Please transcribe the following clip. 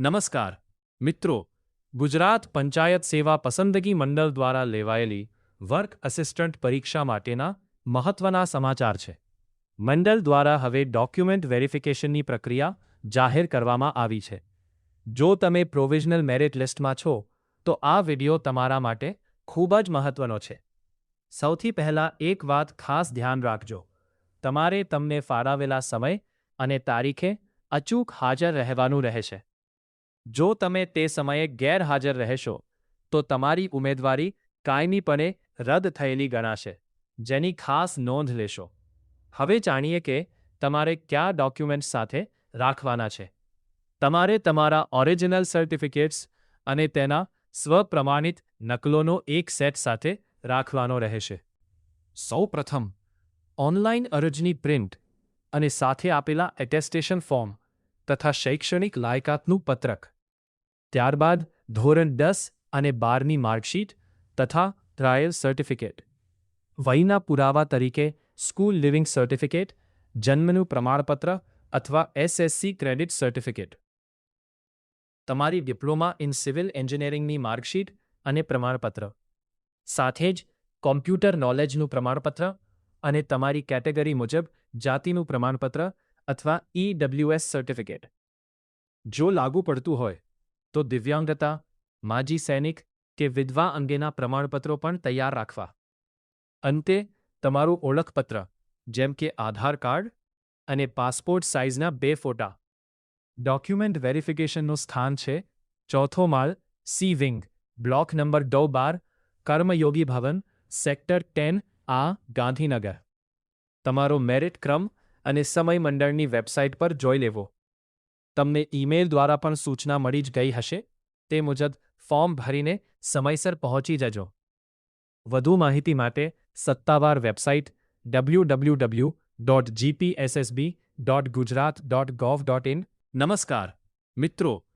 નમસ્કાર મિત્રો, ગુજરાત પંચાયત સેવા પસંદગી મંડળ દ્વારા લેવાયેલી વર્ક અસિસ્ટન્ટ પરીક્ષા માટેના મહત્વના સમાચાર છે. મંડળ દ્વારા હવે ડોક્યુમેન્ટ વેરિફિકેશનની પ્રક્રિયા જાહેર કરવામાં આવી છે. જો તમે પ્રોવિઝનલ મેરિટ લિસ્ટમાં છો તો આ વિડિયો તમારા માટે ખૂબ જ મહત્વનો છે. સૌથી પહેલાં એક વાત ખાસ ધ્યાન રાખજો. તમારે તમને ફાળવેલા સમય અને તારીખે અચૂક હાજર રહેવાનું રહેશે. જો તમે તે સમયે ગેરહાજર રહેશો તો તમારી ઉમેદવારી કાયમીપણે રદ થયેલી ગણાશે, જેની ખાસ નોંધ લેશો. હવે જાણીએ કે તમારે કયા ડોક્યુમેન્ટ્સ સાથે રાખવાના છે. તમારે તમારા ઓરિજિનલ સર્ટિફિકેટ્સ અને તેના સ્વપ્રમાણિત નકલોનો એક સેટ સાથે રાખવાનો રહેશે. સૌપ્રથમ ઓનલાઈન અરજીની પ્રિન્ટ અને સાથે આપેલા એટેસ્ટેશન ફોર્મ તથા શૈક્ષણિક લાયકાતનું પત્રક. ત્યારબાદ ધોરણ 10 અને 12ની માર્કશીટ તથા ટ્રાયલ સર્ટિફિકેટ. વયના પુરાવા તરીકે સ્કૂલ લિવિંગ સર્ટિફિકેટ, જન્મનું પ્રમાણપત્ર અથવા SSC ક્રેડિટ સર્ટિફિકેટ. તમારી ડિપ્લોમા ઇન સિવિલ એન્જિનિયરિંગની માર્કશીટ અને પ્રમાણપત્ર. સાથે જ કોમ્પ્યુટર નોલેજનું પ્રમાણપત્ર અને તમારી કેટેગરી મુજબ જાતિનું પ્રમાણપત્ર અથવા EWS સર્ટિફિકેટ. જો લાગુ પડતું હોય તો દિવ્યાંગતા, માજી સૈનિક કે વિધવા અંગેના પ્રમાણપત્રો પણ તૈયાર રાખવા. અંતે તમારું ઓળખપત્ર જેમ કે આધાર કાર્ડ અને પાસપોર્ટ સાઇઝના 2 ફોટા. ડોક્યુમેન્ટ વેરિફિકેશનનું સ્થાન છે ચોથો માળ, સી વિંગ, બ્લોક નંબર 12, કર્મયોગી ભવન, સેક્ટર 10A, ગાંધીનગર. તમારો મેરિટ ક્રમ અને સમય મંડળની વેબસાઇટ પર જોઈ લેવો. તમને ઈમેલ દ્વારા પણ સૂચના મળી જ ગઈ હશે. તે મુજબ ફોર્મ ભરીને સમયસર પહોંચી જજો. વધુ માહિતી માટે સત્તાવાર વેબસાઇટ www.gpssb.gujarat.gov.in. નમસ્કાર મિત્રો,